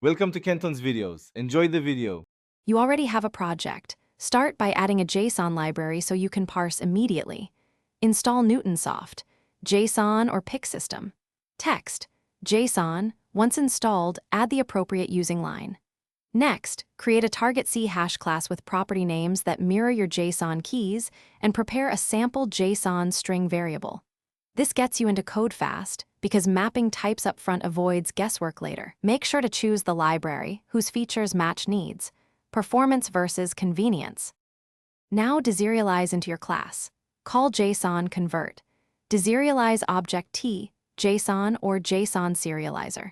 Welcome to Kenton's videos. Enjoy the video. You already have a project. Start by adding a JSON library so you can parse immediately. Install Newtonsoft, JSON or pick system. Text, JSON. Once installed, add the appropriate using line. Next, create a target C hash class with property names that mirror your JSON keys and prepare a sample JSON string variable. This gets you into code fast because mapping types up front avoids guesswork later. Make sure to choose the library whose features match needs. Performance versus convenience. Now deserialize into your class. Call JSON convert. Deserialize object T, JSON or JSON serializer.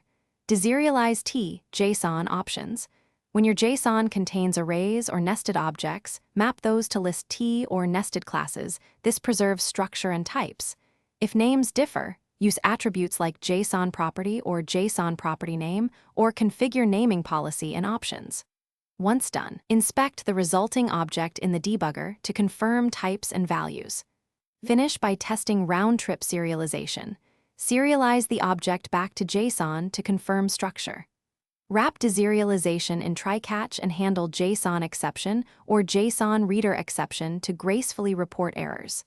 Deserialize T, JSON options. When your JSON contains arrays or nested objects, map those to list T or nested classes. This preserves structure and types. If names differ, use attributes like JSON property or JSON property name, or configure naming policy and options. Once done, inspect the resulting object in the debugger to confirm types and values. Finish by testing round-trip serialization. Serialize the object back to JSON to confirm structure. Wrap deserialization in try-catch and handle JSON exception or JSON reader exception to gracefully report errors.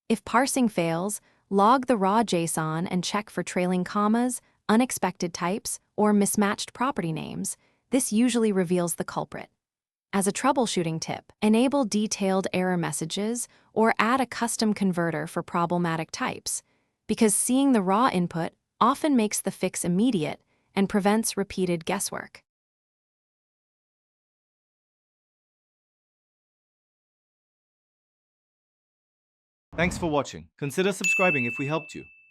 If parsing fails, log the raw JSON and check for trailing commas, unexpected types, or mismatched property names. This usually reveals the culprit. As a troubleshooting tip, enable detailed error messages or add a custom converter for problematic types, because seeing the raw input often makes the fix immediate and prevents repeated guesswork. Thanks for watching. Consider subscribing if we helped you.